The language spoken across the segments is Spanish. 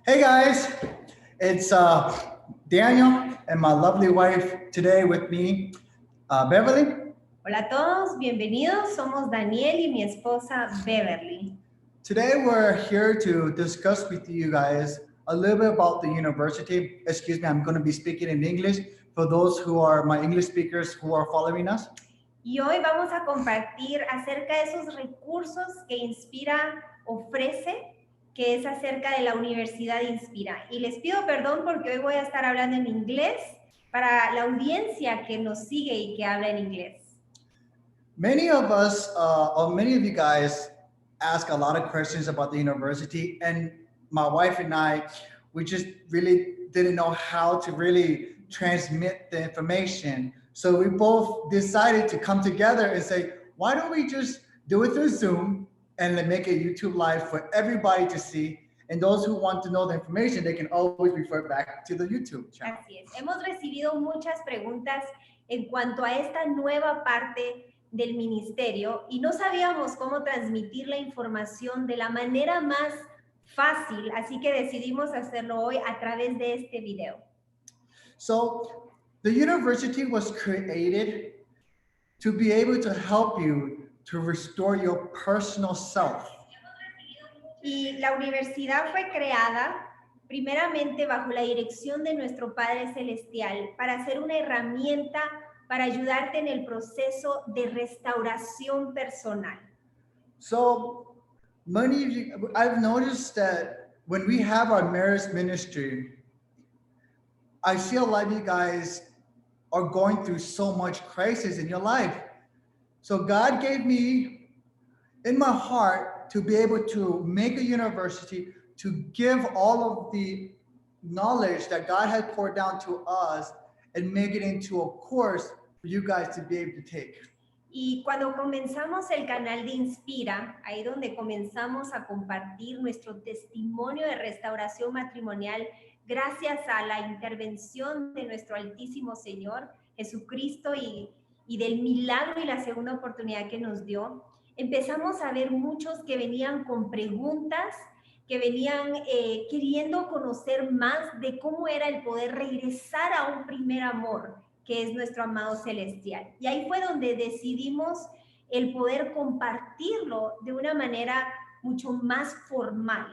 Hey guys, it's Daniel and my lovely wife today with me, Beverly. Hola a todos, bienvenidos. Somos Daniel y mi esposa Beverly. Today we're here to discuss with you guys a little bit about the university. Excuse me, I'm going to be speaking in English for those who are my English speakers who are following us. Y hoy vamos a compartir acerca de esos recursos que Inspira ofrece, que es acerca de la Universidad Inspira. Y les pido perdón porque hoy voy a estar hablando en inglés para la audiencia que nos sigue y que habla en inglés. Many of us, or many of you guys, ask a lot of questions about the university, and my wife and I, we just really didn't know how to really transmit the information. So we both decided to come together and say, why don't we just do it through Zoom and then make a YouTube live for everybody to see? And those who want to know the information, they can always refer back to the YouTube channel. Así es. Hemos recibido muchas preguntas en cuanto a esta nueva parte del ministerio y no sabíamos cómo transmitir la información de la manera más fácil, así que decidimos hacerlo hoy a través de este video. So the university was created to be able to help you to restore your personal self. Y la universidad fue creada primeramente bajo la dirección de nuestro Padre Celestial para ser una herramienta para ayudarte en el proceso de restauración personal. So many of you, I've noticed that when we have our marriage ministry, I see a lot of you guys are going through so much crisis in your life. So God gave me in my heart to be able to make a university to give all of the knowledge that God had poured down to us and make it into a course for you guys to be able to take. Y cuando comenzamos el canal de Inspira, ahí donde comenzamos a compartir nuestro testimonio de restauración matrimonial, gracias a la intervención de nuestro Altísimo Señor, Jesucristo, y del milagro y la segunda oportunidad que nos dio, empezamos a ver muchos que venían con preguntas, que venían queriendo conocer más de cómo era el poder regresar a un primer amor, que es nuestro amado celestial. Y ahí fue donde decidimos el poder compartirlo de una manera mucho más formal.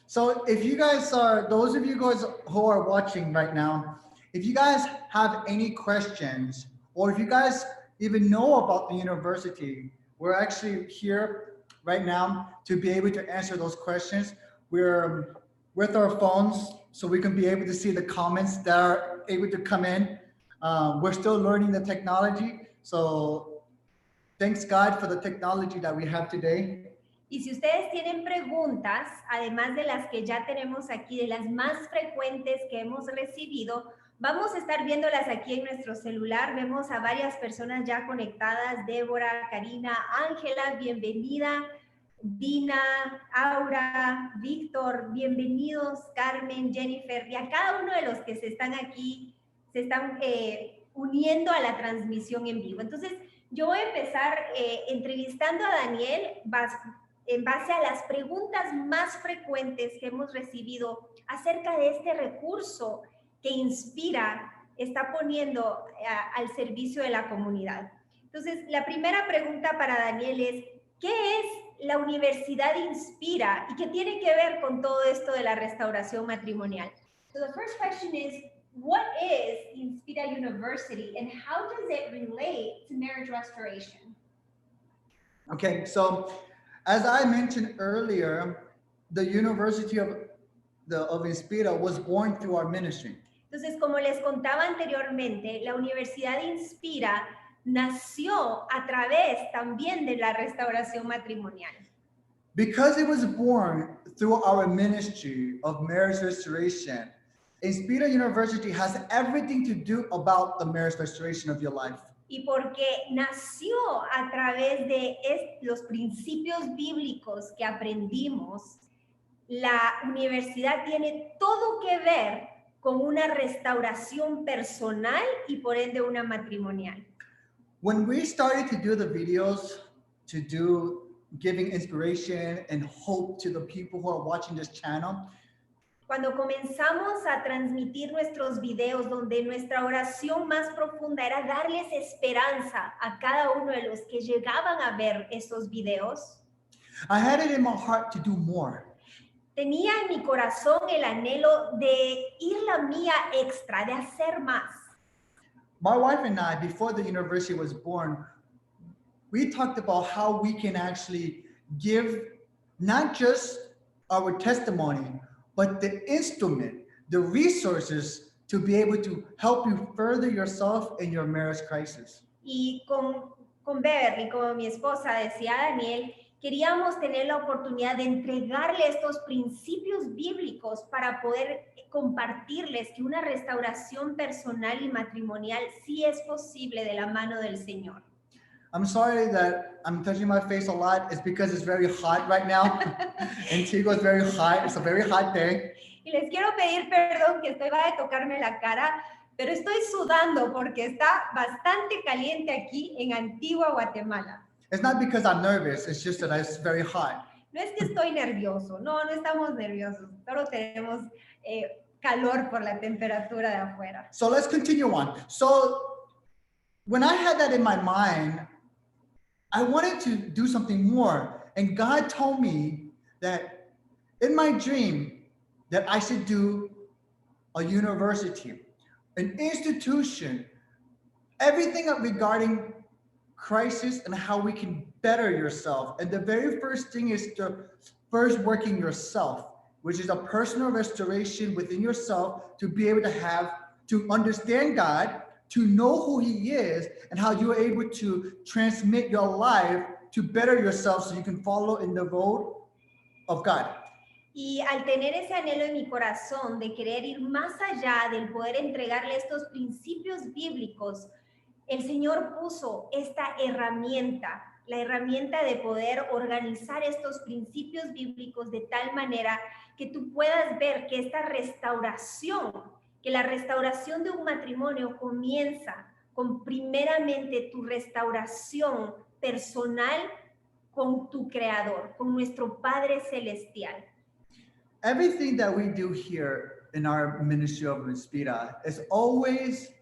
So if you guys are, those of you guys who are watching right now, if you guys have any questions, or if you guys even know about the university, we're actually here right now to be able to answer those questions. We're with our phones, so we can be able to see the comments that are able to come in. We're still learning the technology, so thanks God for the technology that we have today. Y si ustedes tienen preguntas, además de las que ya tenemos aquí, de las más frecuentes que hemos recibido, vamos a estar viéndolas aquí en nuestro celular. Vemos a varias personas ya conectadas: Débora, Karina, Ángela, bienvenida. Dina, Aura, Víctor, bienvenidos, Carmen, Jennifer, y a cada uno de los que se están aquí, se están uniendo a la transmisión en vivo. Entonces, yo voy a empezar entrevistando a Daniel en base a las preguntas más frecuentes que hemos recibido acerca de este recurso que Inspira está poniendo al servicio de la comunidad. Entonces, la primera pregunta para Daniel es, ¿qué es la Universidad Inspira y qué tiene que ver con todo esto de la restauración matrimonial? So the first question is, what is Inspira University and how does it relate to marriage restoration? Okay, so as I mentioned earlier, the University of Inspira was born through our ministry. Entonces, como les contaba anteriormente, la Universidad Inspira nació a través también de la restauración matrimonial. Because it was born through our ministry of marriage restoration, Inspira University has everything to do about the marriage restoration of your life. Y porque nació a través de los principios bíblicos que aprendimos, la universidad tiene todo que ver con una restauración personal y por ende una matrimonial. When we started to do the videos, to do giving inspiration and hope to the people who are watching this channel, Cuando comenzamos a transmitir nuestros videos, donde nuestra oración más profunda era darles esperanza a cada uno de los que llegaban a ver estos videos, I had it in my heart to do more. tenía en mi corazón el anhelo de ir la mía extra, de hacer más. My wife and I, before the university was born, we talked about how we can actually give not just our testimony, but the instrument, the resources to be able to help you further yourself in your marriage crisis. Y con Beverly, como mi esposa decía Daniel, queríamos tener la oportunidad de entregarle estos principios bíblicos para poder compartirles que una restauración personal y matrimonial sí es posible de la mano del Señor. I'm sorry that I'm touching my face a lot. It's because it's very hot right now. Antigua is very hot. It's a very hot day. Y les quiero pedir perdón que estoy va a tocarme la cara, pero estoy sudando porque está bastante caliente aquí en Antigua, Guatemala. It's not because I'm nervous. It's just that it's very hot. No es que estoy nervioso, no estamos nerviosos, solo tenemos calor por la temperatura de afuera. So let's continue on. So when I had that in my mind, I wanted to do something more. And God told me that in my dream that I should do a university, an institution, everything regarding crisis and how we can better yourself. And the very first thing is to first working yourself, which is a personal restoration within yourself to be able to understand God, to know who He is, and how you are able to transmit your life to better yourself so you can follow in the road of God. Y al tener ese anhelo en mi corazón de querer ir más allá, del poder entregarle estos principios bíblicos, el Señor puso esta herramienta, la herramienta de poder organizar estos principios bíblicos de tal manera que tú puedas ver que esta restauración, que la restauración de un matrimonio comienza con primeramente tu restauración personal con tu Creador, con nuestro Padre Celestial. Everything that we do here in our ministry of Inspira is always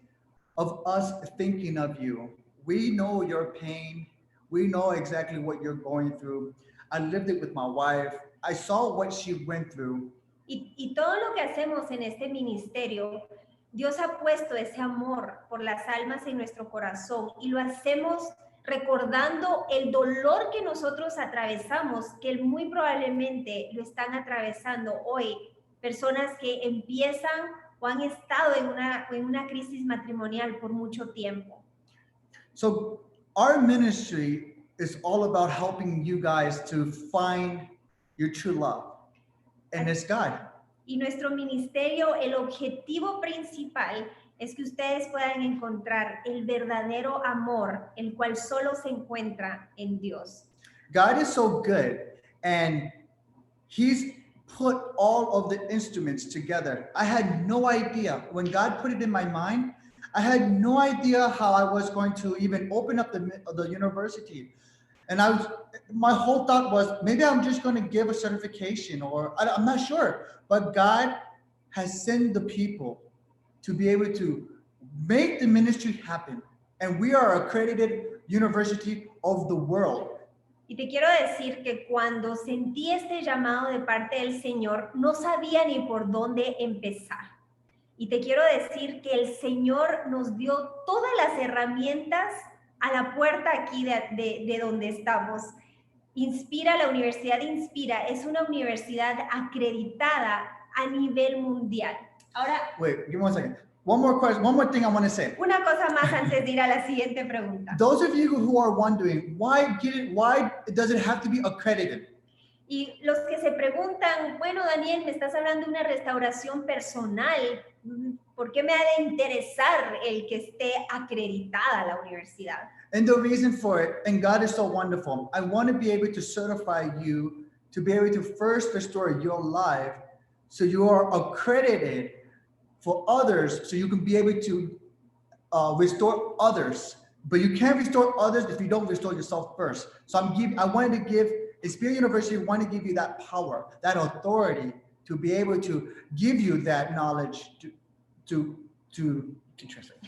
of us thinking of you. We know your pain. We know exactly what you're going through. I lived it with my wife. I saw what she went through. Y todo lo que hacemos en este ministerio, Dios ha puesto ese amor por las almas en nuestro corazón y lo hacemos recordando el dolor que nosotros atravesamos, que muy probablemente lo están atravesando hoy personas que empiezan o han estado en una crisis matrimonial por mucho tiempo. So our ministry is all about helping you guys to find your true love. And it's God. Y nuestro ministerio, el objetivo principal es que ustedes puedan encontrar el verdadero amor, el cual solo se encuentra en Dios. God is so good, and He's put all of the instruments together. I had no idea. When God put it in my mind, I had no idea how I was going to even open up the university. And my whole thought was, maybe I'm just going to give a certification, or I'm not sure. But God has sent the people to be able to make the ministry happen. And we are an accredited university of the world. Y te quiero decir que cuando sentí este llamado de parte del Señor, no sabía ni por dónde empezar. Y te quiero decir que el Señor nos dio todas las herramientas a la puerta aquí de donde estamos. Inspira, la Universidad Inspira, es una universidad acreditada a nivel mundial. Ahora, wait, give me one second. One more question, one more thing I want to say. Una cosa más antes de ir a la siguiente pregunta. Those of you who are wondering, why does it have to be accredited? Y los que se preguntan, bueno, Daniel, me estás hablando de una restauración personal, ¿por qué me ha de interesar el que esté acreditada la universidad? And the reason for it, and God is so wonderful, I want to be able to certify you to be able to first restore your life so you are accredited for others, so you can be able to restore others. But you can't restore others if you don't restore yourself first. So I wanted to give, Inspira University wanted to give you that power, that authority to be able to give you that knowledge to translate.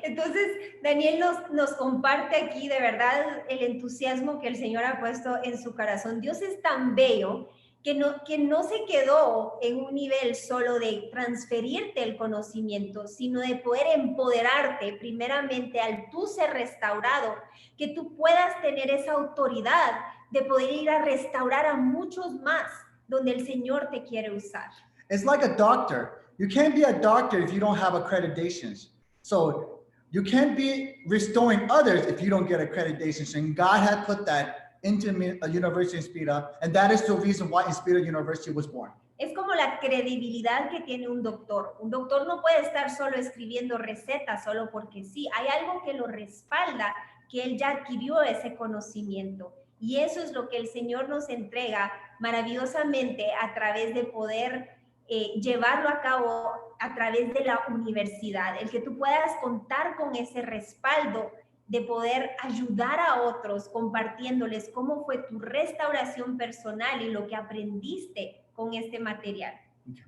Entonces, Daniel nos comparte aquí de verdad el entusiasmo que el Señor ha puesto en su corazón. Dios es tan bello que no se quedó en un nivel solo de transferirte el conocimiento, sino de poder empoderarte primeramente al tú ser restaurado, que tú puedas tener esa autoridad de poder ir a restaurar a muchos más donde el Señor te quiere usar. It's like a doctor. You can't be a doctor if you don't have accreditations. So you can't be restoring others if you don't get accreditations. And God had put that into University Inspira, and that is the reason why Inspira University was born. Es como la credibilidad que tiene un doctor. Un doctor no puede estar solo escribiendo recetas solo porque sí. Hay algo que lo respalda, que él ya adquirió ese conocimiento. Y eso es lo que el Señor nos entrega maravillosamente a través de poder llevarlo a cabo a través de la universidad. El que tú puedas contar con ese respaldo de poder ayudar a otros compartiéndoles cómo fue tu restauración personal y lo que aprendiste con este material. Okay.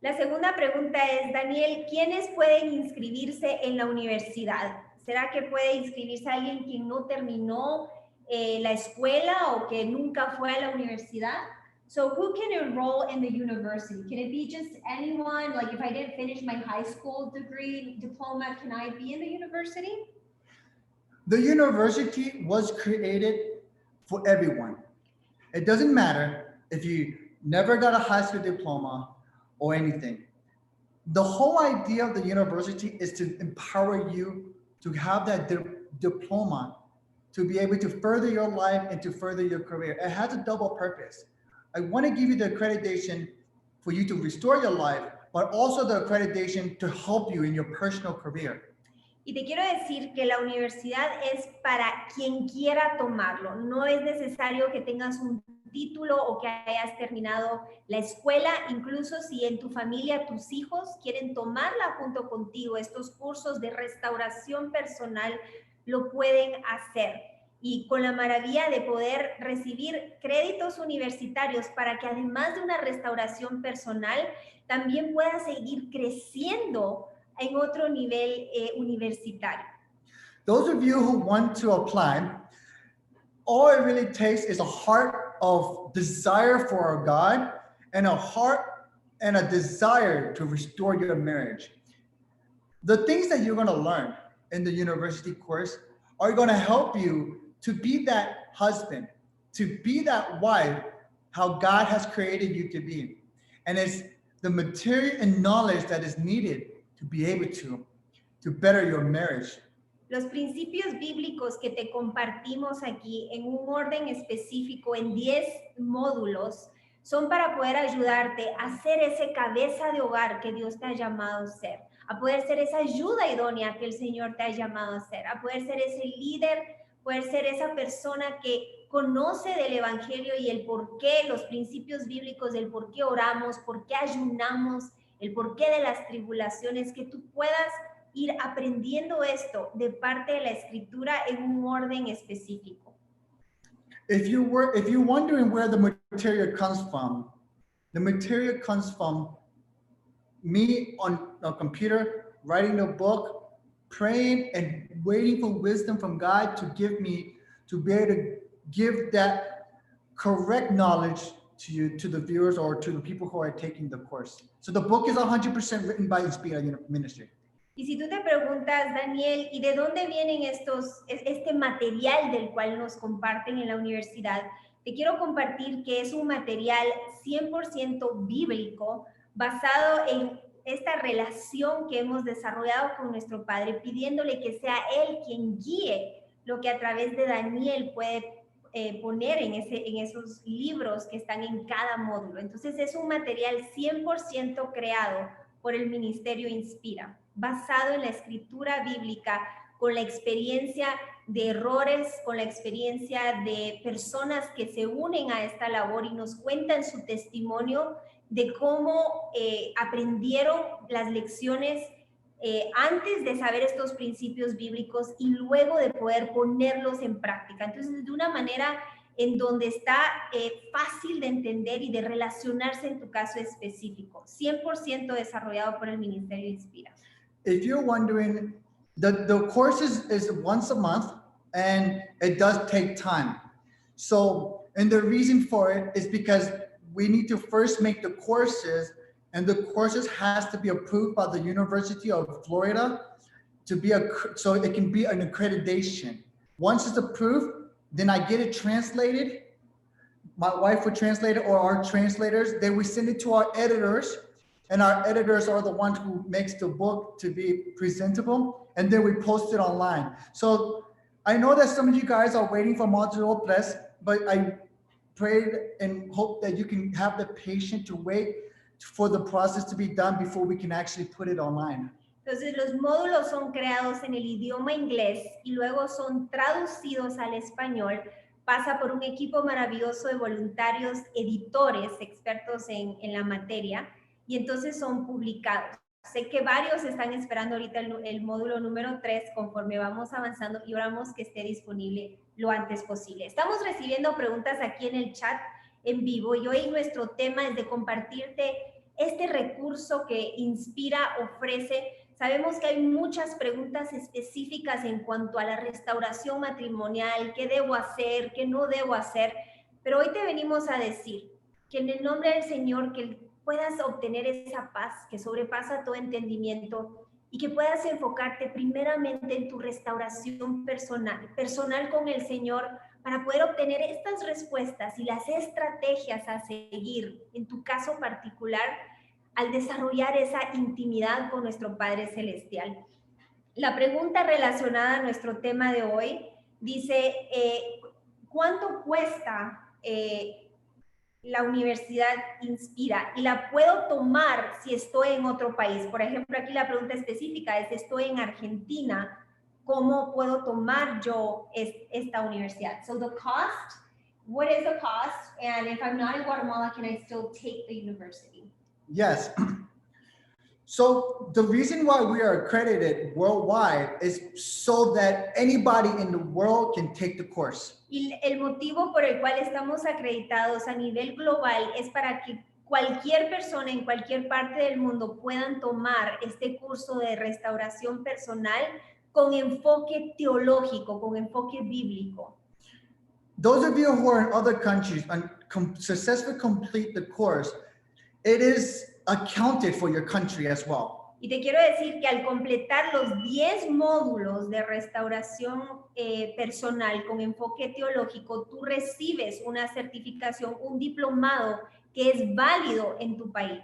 La segunda pregunta es, Daniel, ¿quiénes pueden inscribirse en la universidad? ¿Será que puede inscribirse alguien que no terminó la escuela o que nunca fue a la universidad? So who can enroll in the university? Can it be just anyone? Like if I didn't finish my high school diploma, can I be in the university? The university was created for everyone. It doesn't matter if you never got a high school diploma or anything. The whole idea of the university is to empower you to have that diploma to be able to further your life and to further your career. It has a double purpose. I want to give you the accreditation for you to restore your life, but also the accreditation to help you in your personal career. Y te quiero decir que la universidad es para quien quiera tomarlo. No es necesario que tengas un título o que hayas terminado la escuela. Incluso si en tu familia tus hijos quieren tomarla junto contigo, estos cursos de restauración personal lo pueden hacer. Y con la maravilla de poder recibir créditos universitarios para que además de una restauración personal, también puedas seguir creciendo en otro nivel universitario. Those of you who want to apply, all it really takes is a heart of desire for God and a heart and a desire to restore your marriage. The things that you're going to learn in the university course are going to help you to be that husband, to be that wife, how God has created you to be. And it's the material and knowledge that is needed to be able to better your marriage. Los principios bíblicos que te compartimos aquí en un orden específico en 10 módulos son para poder ayudarte a ser ese cabeza de hogar que Dios te ha llamado a ser, a poder ser esa ayuda idónea que el Señor te ha llamado a ser, a poder ser ese líder, poder ser esa persona que conoce del evangelio y el por qué, los principios bíblicos del por qué oramos, por qué ayunamos, el porqué de las tribulaciones, que tú puedas ir aprendiendo esto de parte de la escritura en un orden específico. If you're wondering where the material comes from, the material comes from me on a computer, writing a book, praying and waiting for wisdom from God to give me, to be able to give that correct knowledge to you, to the viewers or to the people who are taking the course. So the book is 100% written by Inspira Ministry. Y si tú te preguntas, Daniel, ¿y de dónde vienen este material del cual nos comparten en la universidad? Te quiero compartir que es un material 100% bíblico, basado en esta relación que hemos desarrollado con nuestro Padre, pidiéndole que sea Él quien guíe lo que a través de Daniel puede poner en esos libros que están en cada módulo. Entonces es un material 100% creado por el Ministerio Inspira, basado en la escritura bíblica, con la experiencia de errores, con la experiencia de personas que se unen a esta labor y nos cuentan su testimonio de cómo aprendieron las lecciones antes de saber estos principios bíblicos y luego de poder ponerlos en práctica. Entonces, de una manera en donde está fácil de entender y de relacionarse en tu caso específico. 100% desarrollado por el Ministerio Inspira. If you're wondering, the course is once a month and it does take time. So, and the reason for it is because we need to first make the courses, and the courses has to be approved by the University of Florida to be so it can be an accreditation. Once it's approved, then I get it translated. My wife would translate it, or our translators. Then we send it to our editors, and our editors are the ones who makes the book to be presentable, and then we post it online. So I know that some of you guys are waiting for Montreal Press, but I pray and hope that you can have the patience to wait for the process to be done before we can actually put it online. Entonces, los módulos son creados en el idioma inglés y luego son traducidos al español. Pasa por un equipo maravilloso de voluntarios, editores, expertos en la materia, y entonces son publicados. Sé que varios están esperando ahorita el módulo número 3 conforme vamos avanzando y oramos que esté disponible lo antes posible. Estamos recibiendo preguntas aquí en el chat en vivo y hoy nuestro tema es de compartirte este recurso que Inspira ofrece. Sabemos que hay muchas preguntas específicas en cuanto a la restauración matrimonial, qué debo hacer, qué no debo hacer, pero hoy te venimos a decir que en el nombre del Señor que puedas obtener esa paz que sobrepasa todo entendimiento y que puedas enfocarte primeramente en tu restauración personal con el Señor para poder obtener estas respuestas y las estrategias a seguir en tu caso particular al desarrollar esa intimidad con nuestro Padre Celestial. La pregunta relacionada a nuestro tema de hoy dice, ¿cuánto cuesta la Universidad Inspira? Y la puedo tomar si estoy en otro país. Por ejemplo, aquí la pregunta específica es, estoy en Argentina, ¿cómo puedo tomar yo esta universidad? So the cost, what is the cost? And if I'm not in Guatemala, can I still take the university? Yes. So the reason why we are accredited worldwide is so that anybody in the world can take the course. Y el motivo por el cual estamos acreditados a nivel global es para que cualquier persona en cualquier parte del mundo puedan tomar este curso de restauración personal con enfoque teológico, con enfoque bíblico. Those of you who are in other countries and successfully complete the course, it is accounted for your country as well. Y te quiero decir que al completar los 10 módulos de restauración personal con enfoque teológico, tú recibes una certificación, un diplomado que es válido en tu país.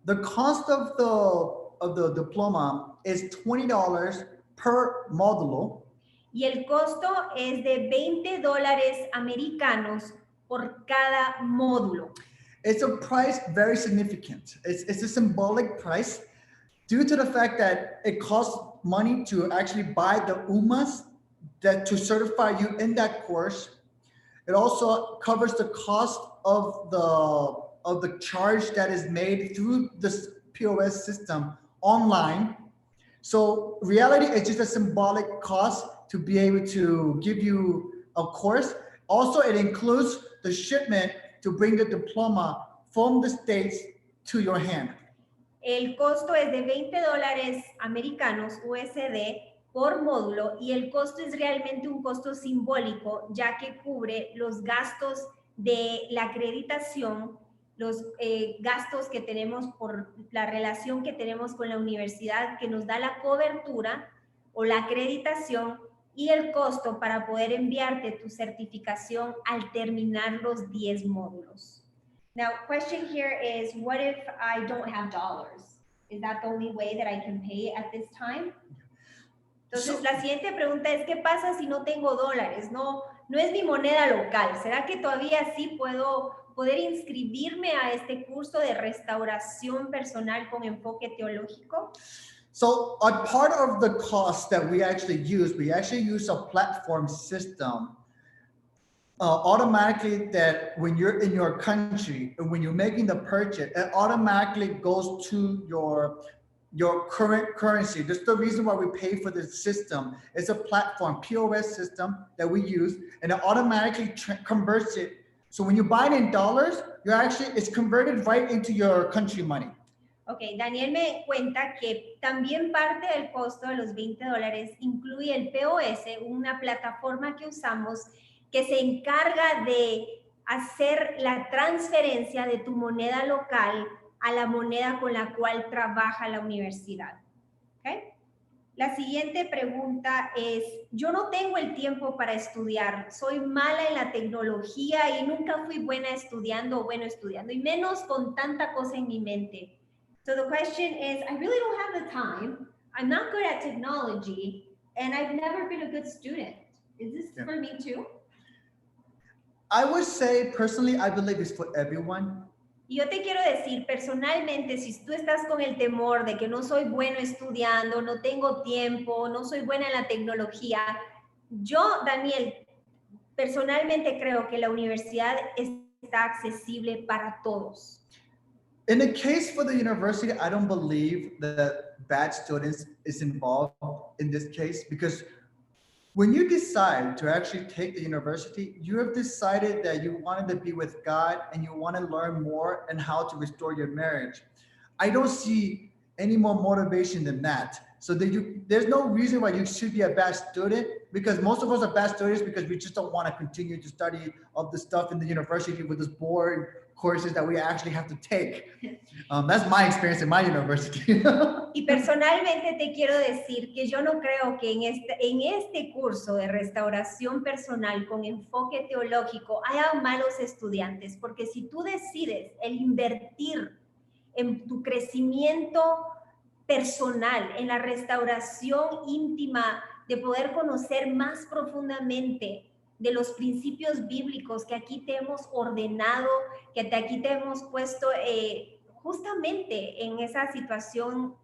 The cost of the diploma is $20 per módulo. Y el costo es de $20 americanos por cada módulo. It's a price very significant. It's a symbolic price due to the fact that it costs money to actually buy the UMAs that to certify you in that course. It also covers the cost of the charge that is made through this POS system online. So reality is just a symbolic cost to be able to give you a course. Also, it includes the shipment to bring the diploma from the States to your hand. El costo es de $20 americanos USD por módulo y el costo es realmente un costo simbólico ya que cubre los gastos de la acreditación, los gastos que tenemos por la relación que tenemos con la universidad que nos da la cobertura o la acreditación y el costo para poder enviarte tu certificación al terminar los 10 módulos. Now, question here is, what if I don't have dollars? Is that the only way that I can pay at this time? Entonces, la siguiente pregunta es, ¿qué pasa si no tengo dólares? No es mi moneda local. ¿Será que todavía sí puedo poder inscribirme a este curso de restauración personal con enfoque teológico? So a part of the cost that we actually use a platform system automatically that when you're in your country and when you're making the purchase, it automatically goes to your current currency. That's the reason why we pay for the system. It's a platform, POS system that we use, and it automatically converts it. So when you buy it in dollars, it's converted right into your country money. Ok, Daniel me cuenta que también parte del costo de los $20 incluye el POS, una plataforma que usamos que se encarga de hacer la transferencia de tu moneda local a la moneda con la cual trabaja la universidad. ¿Okay? La siguiente pregunta es, yo no tengo el tiempo para estudiar, soy mala en la tecnología y nunca fui buena estudiando o bueno estudiando, y menos con tanta cosa en mi mente. So the question is, I really don't have the time, I'm not good at technology, and I've never been a good student. Is this for me too? I would say, personally, I believe it's for everyone. Y yo te quiero decir, personalmente, si tú estás con el temor de que no soy bueno estudiando, no tengo tiempo, no soy buena en la tecnología, yo, Daniel, personalmente creo que la universidad está accesible para todos. In the case for the university, I don't believe that bad students is involved in this case, because when you decide to actually take the university, you have decided that you wanted to be with God and you want to learn more and how to restore your marriage. I don't see any more motivation than that. So there's no reason why you should be a bad student, because most of us are bad students because we just don't want to continue to study all the stuff in the university with this boring courses that we actually have to take. That's my experience in my university. Y personalmente te quiero decir que yo no creo que en este curso de restauración personal con enfoque teológico haya malos estudiantes, porque si tú decides el invertir en tu crecimiento personal, en la restauración íntima, de poder conocer más profundamente de los principios bíblicos que aquí te hemos ordenado, que aquí te hemos puesto justamente en esa situación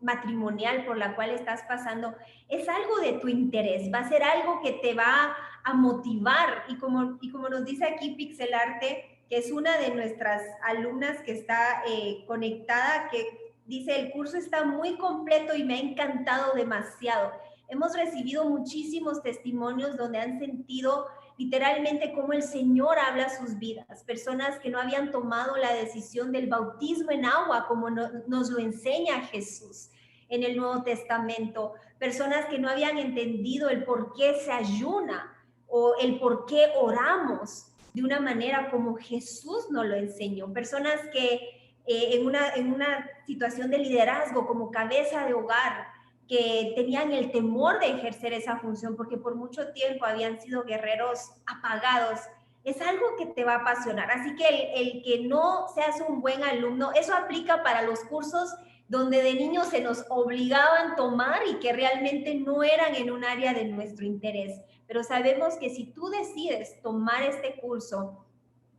matrimonial por la cual estás pasando, es algo de tu interés, va a ser algo que te va a motivar, y como nos dice aquí Pixelarte, que es una de nuestras alumnas que está conectada, que dice, el curso está muy completo y me ha encantado demasiado. Hemos recibido muchísimos testimonios donde han sentido literalmente cómo el Señor habla a sus vidas. Personas que no habían tomado la decisión del bautismo en agua como nos lo enseña Jesús en el Nuevo Testamento. Personas que no habían entendido el por qué se ayuna o el por qué oramos de una manera como Jesús nos lo enseñó. Personas que en una situación de liderazgo como cabeza de hogar, que tenían el temor de ejercer esa función porque por mucho tiempo habían sido guerreros apagados. Es algo que te va a apasionar. Así que el que no seas un buen alumno, eso aplica para los cursos donde de niños se nos obligaban a tomar y que realmente no eran en un área de nuestro interés. Pero sabemos que si tú decides tomar este curso,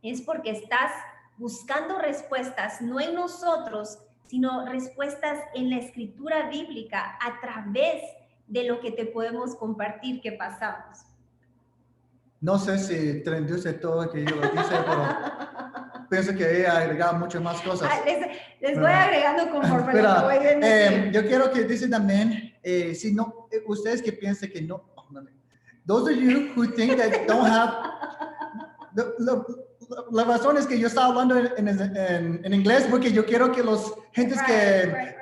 es porque estás buscando respuestas, no en nosotros, sino respuestas en la escritura bíblica a través de lo que te podemos compartir que pasamos. No sé si traduce todo lo que yo lo dice, pero pienso que he agregado muchas más cosas. Les voy agregando conforme lo que voy viendo. Yo quiero que dice también, si no, ustedes que piensen que no, those of you who think that don't have, la razón es que yo estaba hablando en inglés porque yo quiero que los gentes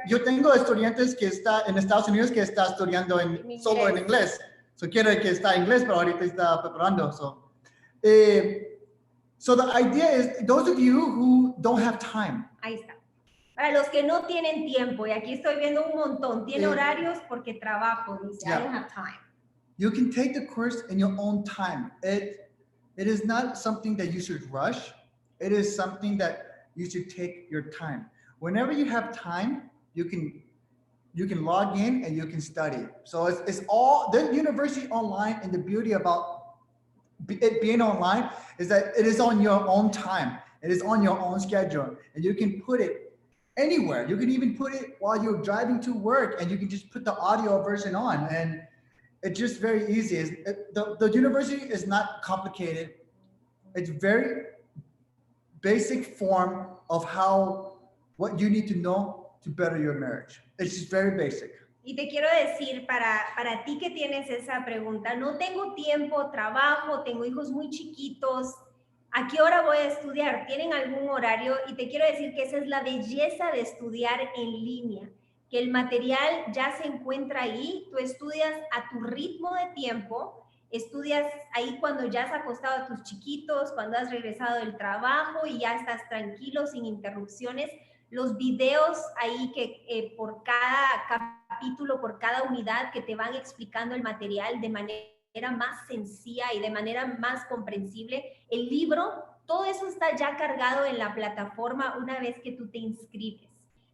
yo tengo estudiantes que está en Estados Unidos que está estudiando solo en inglés. So quiero que está en inglés, pero ahorita está preparando. So the idea is, those of you who don't have time. Ahí está. Para los que no tienen tiempo, y aquí estoy viendo un montón, tiene horarios porque trabajo, dice, I don't have time. You can take the course in your own time. It is not something that you should rush. It is something that you should take your time. Whenever you have time, you can log in and you can study. So it's all the university online, and the beauty about it being online is that it is on your own time. It is on your own schedule, and you can put it anywhere. You can even put it while you're driving to work, and you can just put the audio version on, and it's just very easy. The university is not complicated. It's very basic form of what you need to know to better your marriage. It's just very basic. Y te quiero decir, para ti que tienes esa pregunta, no tengo tiempo, trabajo, tengo hijos muy chiquitos, ¿a qué hora voy a estudiar? ¿Tienen algún horario? Y te quiero decir que esa es la belleza de estudiar en línea, que el material ya se encuentra ahí, tú estudias a tu ritmo de tiempo, estudias ahí cuando ya has acostado a tus chiquitos, cuando has regresado del trabajo y ya estás tranquilo, sin interrupciones. Los videos ahí que por cada capítulo, por cada unidad que te van explicando el material de manera más sencilla y de manera más comprensible. El libro, todo eso está ya cargado en la plataforma una vez que tú te inscribes.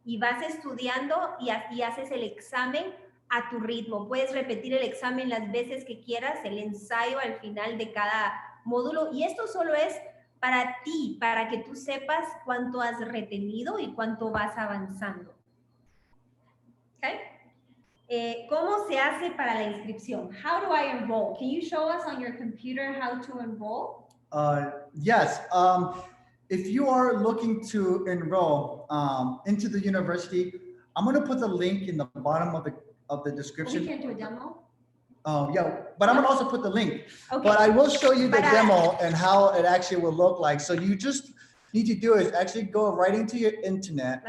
Y vas estudiando y haces el examen a tu ritmo. Puedes repetir el examen las veces que quieras, el ensayo al final de cada módulo. Y esto solo es para ti, para que tú sepas cuánto has retenido y cuánto vas avanzando. ¿Okay? ¿Cómo se hace para la inscripción? How do I enroll? Can you show us on your computer how to enroll? Yes. If you are looking to enroll into the university, I'm going to put the link in the bottom of the description. We can't do a demo? Yeah, but I'm going to also put the link. Okay. But I will show you the demo and how it actually will look like. So you just need to do is actually go right into your internet.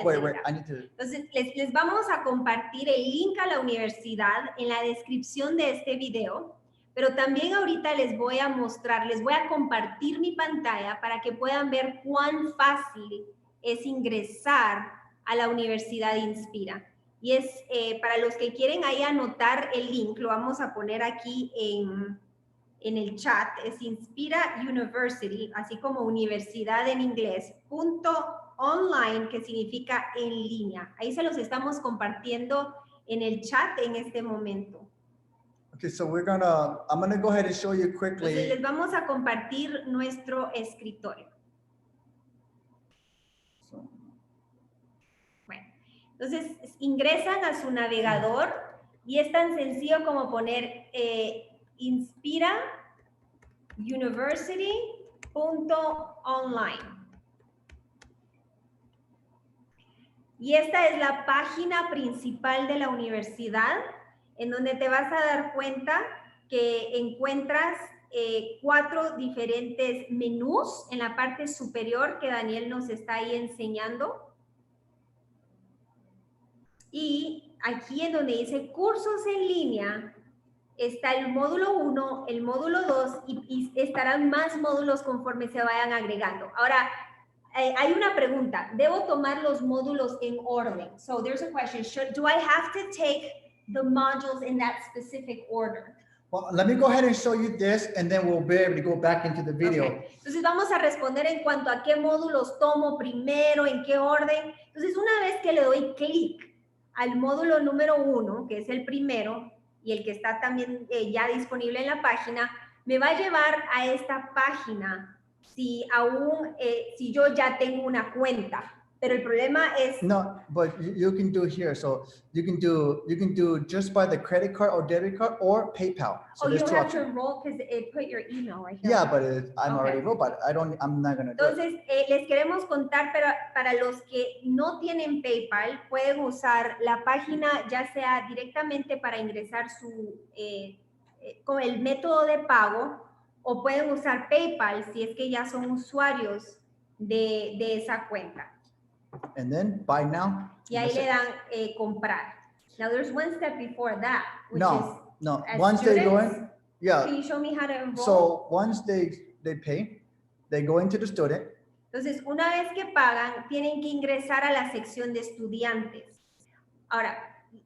Wait, I need to. Entonces, les vamos a compartir el link a la universidad en la descripción de este video. Pero también ahorita les voy a mostrar, les voy a compartir mi pantalla para que puedan ver cuán fácil es ingresar a la Universidad Inspira. Y es para los que quieren ahí anotar el link, lo vamos a poner aquí en el chat, es Inspira University, así como universidad en inglés, .online, que significa en línea. Ahí se los estamos compartiendo en el chat en este momento. Okay, so I'm gonna go ahead and show you quickly. Entonces, les vamos a compartir nuestro escritorio. Bueno, entonces ingresan a su navegador y es tan sencillo como poner Inspira University.online. Y esta es la página principal de la universidad, en donde te vas a dar cuenta que encuentras 4 diferentes menús en la parte superior que Daniel nos está ahí enseñando. Y aquí en donde dice cursos en línea, está el módulo 1, el módulo 2 y estarán más módulos conforme se vayan agregando. Ahora, hay una pregunta. ¿Debo tomar los módulos en orden? So there's a question. Do I have to take the modules in that specific order? Well, let me go ahead and show you this and then we'll be able to go back into the video. Okay. Entonces vamos a responder en cuanto a qué módulos tomo primero, en qué orden. Entonces una vez que le doy clic al módulo número 1, que es el primero y el que está también ya disponible en la página, me va a llevar a esta página si yo ya tengo una cuenta. Pero el problema es... No, but you can do here. So you can do just by the credit card or debit card or PayPal. So you don't have to enroll because it put your email right here. Yeah, but I'm already enrolled, but I'm not going to do it. Entonces, les queremos contar, pero para los que no tienen PayPal, pueden usar la página ya sea directamente para ingresar con el método de pago o pueden usar PayPal si es que ya son usuarios de esa cuenta. And then buy now. Y ahí le dan comprar. Now there's one step before that, which no. is Once students, they go in, yeah. Can you show me how to enroll? So once they pay, they go into the student. Entonces, una vez que pagan, tienen que ingresar a la sección de estudiantes. Ahora,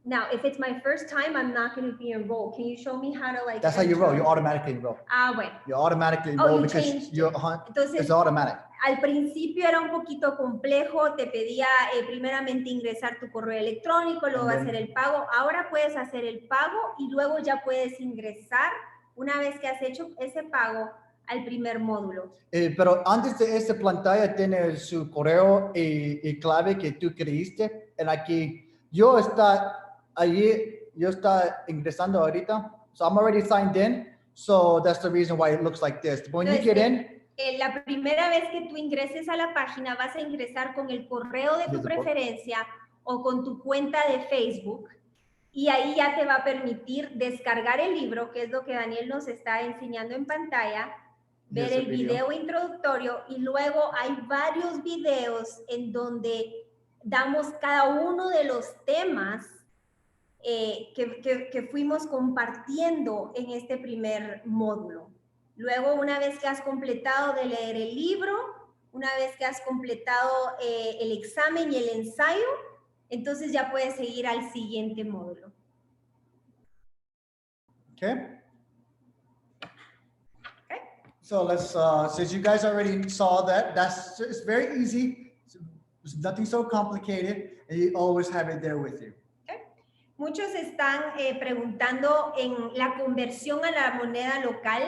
now, if it's my first time, I'm not going to be enrolled. Can you show me how to That's how you enroll. You automatically enroll. Ah, bueno. You automatically enroll because Entonces, it's automatic. Al principio era un poquito complejo, te pedía primeramente ingresar tu correo electrónico, luego hacer el pago. Ahora puedes hacer el pago y luego ya puedes ingresar, una vez que has hecho ese pago, al primer módulo. Pero antes de esta pantalla tiene su correo y clave que tú creíste. En aquí, yo está ingresando ahorita. So I'm already signed in. So that's the reason why it looks like this. When you get in, la primera vez que tú ingreses a la página vas a ingresar con el correo de tu preferencia o con tu cuenta de Facebook, y ahí ya te va a permitir descargar el libro, que es lo que Daniel nos está enseñando en pantalla, ver el video introductorio, y luego hay varios videos en donde damos cada uno de los temas que fuimos compartiendo en este primer módulo. Luego, una vez que has completado de leer el libro, una vez que has completado el examen y el ensayo, entonces ya puedes seguir al siguiente módulo. Okay. So let's, since you guys already saw that, it's very easy. It's nothing so complicated, and you always have it there with you. Okay. Muchos están preguntando en la conversión a la moneda local.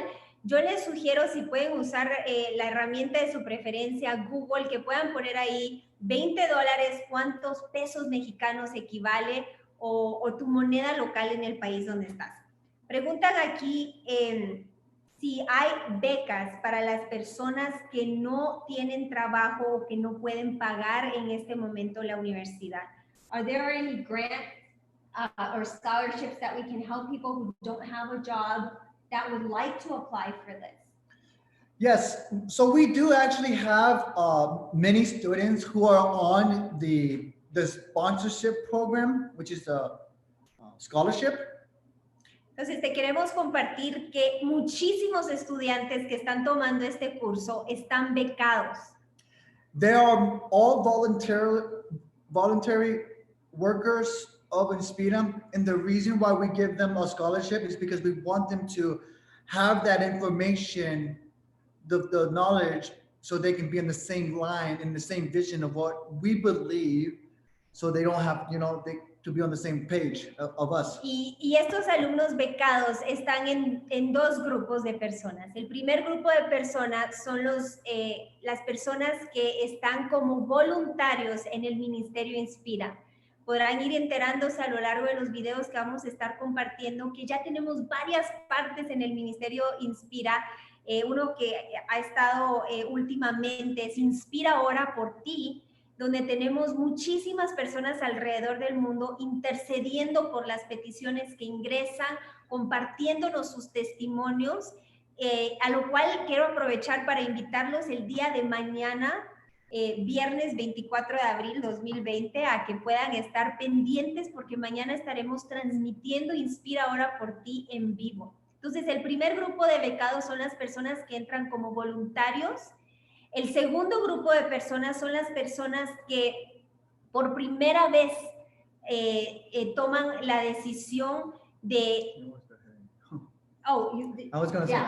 Yo les sugiero, si pueden usar la herramienta de su preferencia, Google, que puedan poner ahí $20, cuántos pesos mexicanos equivale, o tu moneda local en el país donde estás. Preguntan aquí si hay becas para las personas que no tienen trabajo o que no pueden pagar en este momento la universidad. Are there any grants or scholarships that we can help people who don't have a job that would like to apply for this? Yes, so we do actually have many students who are on the sponsorship program, which is a scholarship. Entonces, te queremos compartir que muchísimos estudiantes que están tomando este curso están becados. They are all voluntary workers of Inspira, and the reason why we give them a scholarship is because we want them to have that information, the knowledge, so they can be in the same line, in the same vision of what we believe, so they don't have, to be on the same page of us. Y estos alumnos becados están en dos grupos de personas. El primer grupo de personas son las personas que están como voluntarios en el Ministerio Inspira. Podrán ir enterándose a lo largo de los videos que vamos a estar compartiendo que ya tenemos varias partes en el Ministerio Inspira. Uno que ha estado últimamente es Inspira Ahora por Ti, donde tenemos muchísimas personas alrededor del mundo intercediendo por las peticiones que ingresan, compartiéndonos sus testimonios, a lo cual quiero aprovechar para invitarlos el día de mañana, viernes 24 de abril 2020, a que puedan estar pendientes porque mañana estaremos transmitiendo Inspira Ahora por Ti en vivo. Entonces, el primer grupo de becados son las personas que entran como voluntarios. El segundo grupo de personas son las personas que por primera vez toman la decisión de... Oh, I was going to say.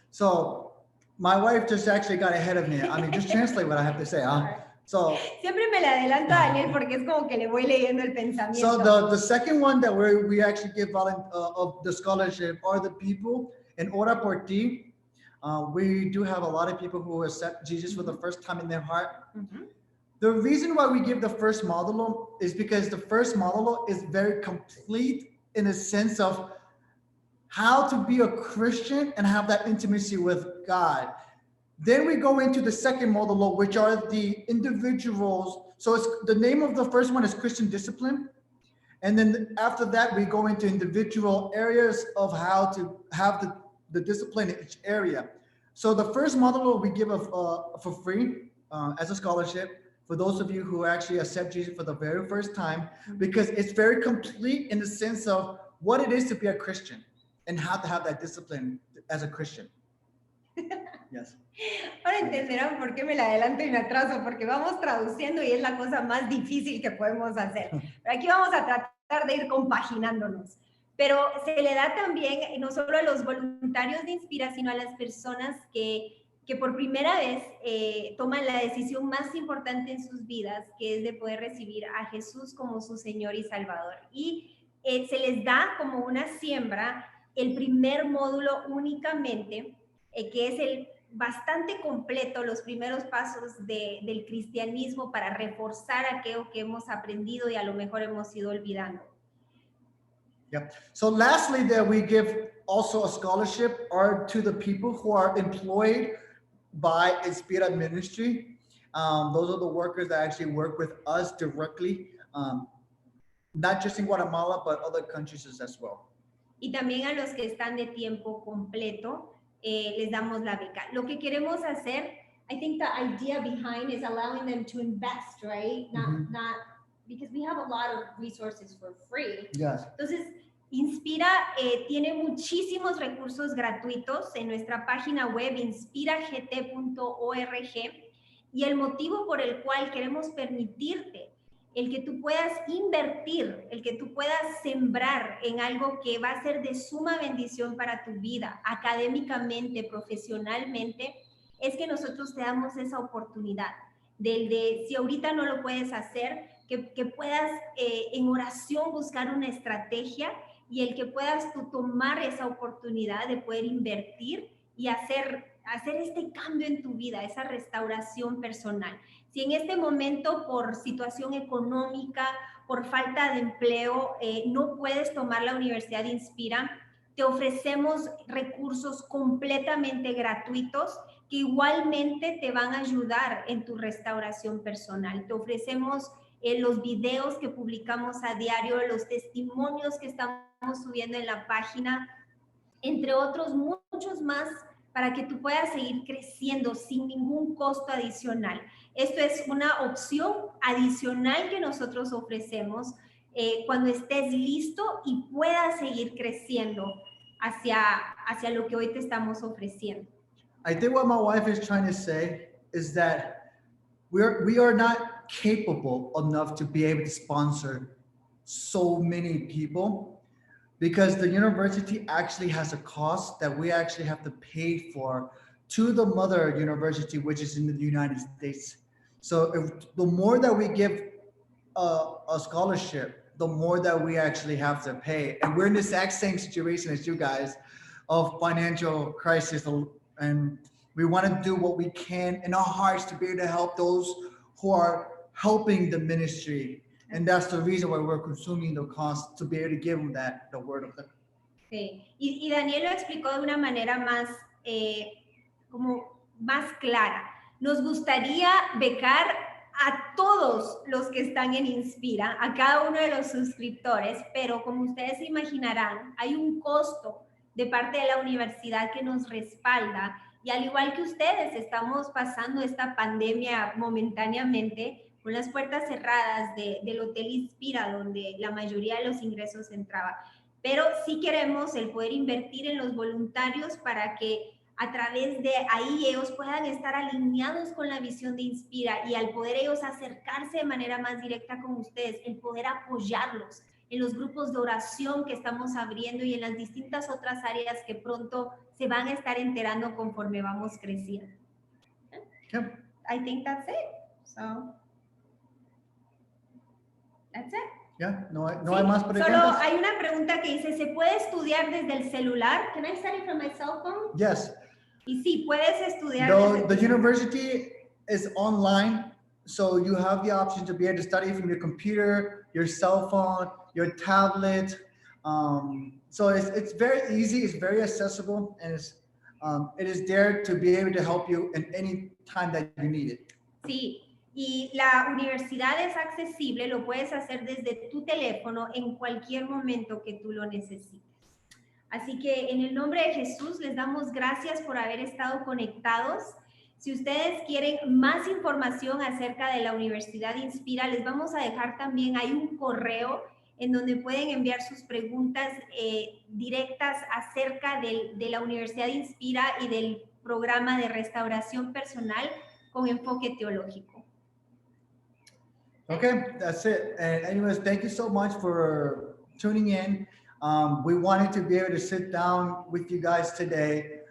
So my wife just actually got ahead of me. I mean, just translate what I have to say. So siempre me le adelanto a Daniel porque es como que le voy leyendo el pensamiento. So the second one that we actually give of the scholarship are the people in Ora por Ti. We do have a lot of people who accept Jesus for the first time in their heart. Mm-hmm. The reason why we give the first módulo is because the first módulo is very complete in a sense of how to be a Christian and have that intimacy with God. Then we go into the second módulo, which are the individuals. So the name of the first one is Christian Discipline. And then after that, we go into individual areas of how to have the discipline in each area. So the first module we give for free as a scholarship for those of you who actually accept Jesus for the very first time, because it's very complete in the sense of what it is to be a Christian and how to have that discipline as a Christian. Yes. Ahora entenderán por qué me la adelanto y me atraso, porque vamos traduciendo y es la cosa más difícil que podemos hacer. Pero aquí vamos a tratar de ir compaginándonos. Pero se le da también no solo a los voluntarios de Inspira, sino a las personas que por primera vez toman la decisión más importante en sus vidas, que es de poder recibir a Jesús como su Señor y Salvador. Y se les da como una siembra el primer módulo únicamente, que es el bastante completo, los primeros pasos del cristianismo para reforzar aquello que hemos aprendido y a lo mejor hemos ido olvidando. Yeah. So lastly, that we give also a scholarship are to the people who are employed by Inspira Ministry. Those are the workers that actually work with us directly. not just in Guatemala, but other countries as well. Y también a los que están de tiempo completo, les damos la beca. Lo que queremos hacer, I think the idea behind is allowing them to invest, right? Not because we have a lot of resources for free. Yes. Entonces, Inspira tiene muchísimos recursos gratuitos en nuestra página web inspiragt.org, y el motivo por el cual queremos permitirte el que tú puedas invertir, el que tú puedas sembrar en algo que va a ser de suma bendición para tu vida, académicamente, profesionalmente, es que nosotros te damos esa oportunidad de si ahorita no lo puedes hacer, que puedas en oración buscar una estrategia, y el que puedas tú tomar esa oportunidad de poder invertir y hacer este cambio en tu vida, esa restauración personal. Si en este momento por situación económica, por falta de empleo, no puedes tomar la Universidad Inspira, te ofrecemos recursos completamente gratuitos que igualmente te van a ayudar en tu restauración personal. Te ofrecemos los videos que publicamos a diario, los testimonios que estamos subiendo en la página, entre otros muchos más, para que tú puedas seguir creciendo sin ningún costo adicional. Esto es una opción adicional que nosotros ofrecemos cuando estés listo y puedas seguir creciendo hacia lo que hoy te estamos ofreciendo. I think what my wife is trying to say is that we are not capable enough to be able to sponsor so many people, because the university actually has a cost that we actually have to pay for to the mother university, which is in the United States. So the more that we give a scholarship, the more that we actually have to pay. And we're in the exact same situation as you guys of financial crisis, and we want to do what we can in our hearts to be able to help those who are helping the ministry. And that's the reason why we're consuming the cost, to be able to give them the word of God. Sí. Y Daniel lo explicó de una manera más, como más clara. Nos gustaría becar a todos los que están en Inspira, a cada uno de los suscriptores, pero como ustedes se imaginarán, hay un costo de parte de la universidad que nos respalda, y al igual que ustedes, estamos pasando esta pandemia momentáneamente con las puertas cerradas del Hotel Inspira, donde la mayoría de los ingresos entraba. Pero sí queremos el poder invertir en los voluntarios para que a través de ahí ellos puedan estar alineados con la visión de Inspira, y al poder ellos acercarse de manera más directa con ustedes, el poder apoyarlos en los grupos de oración que estamos abriendo y en las distintas otras áreas que pronto se van a estar enterando conforme vamos creciendo. Yeah. I think that's it. So, that's it. Yeah, no hay Sí, más solo preguntas. hay una pregunta que dice, ¿se puede estudiar desde el celular? Can I study from my cell phone? Yes. Y sí, puedes estudiar The desde university is online, so you have the option to be able to study from your computer, your cell phone, your tablet. So it's very easy, it's very accessible, and it is there to be able to help you in any time that you need it. Sí, y la universidad es accesible, lo puedes hacer desde tu teléfono en cualquier momento que tú lo necesites. Así que en el nombre de Jesús les damos gracias por haber estado conectados. Si ustedes quieren más información acerca de la Universidad Inspira, les vamos a dejar también ahí un correo en donde pueden enviar sus preguntas directas acerca de la Universidad Inspira y del programa de restauración personal con enfoque teológico. Okay, that's it. And anyways, thank you so much for tuning in. We wanted to be able to sit down with you guys today,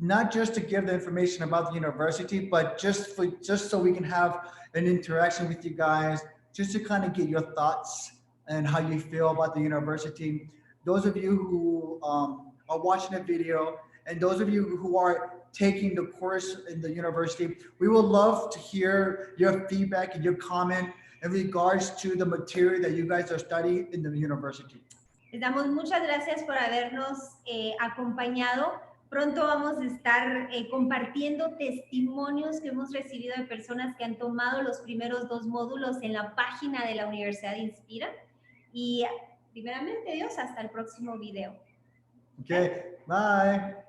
not just to give the information about the university, but just so we can have an interaction with you guys, just to kind of get your thoughts and how you feel about the university. Those of you who are watching the video, and those of you who are taking the course in the university, we would love to hear your feedback and your comment in regards to the material that you guys are studying in the university. Les damos muchas gracias por habernos acompañado. Pronto vamos a estar compartiendo testimonios que hemos recibido de personas que han tomado los primeros 2 módulos en la página de la Universidad Inspira. Y primeramente Dios, hasta el próximo video. Okay, bye.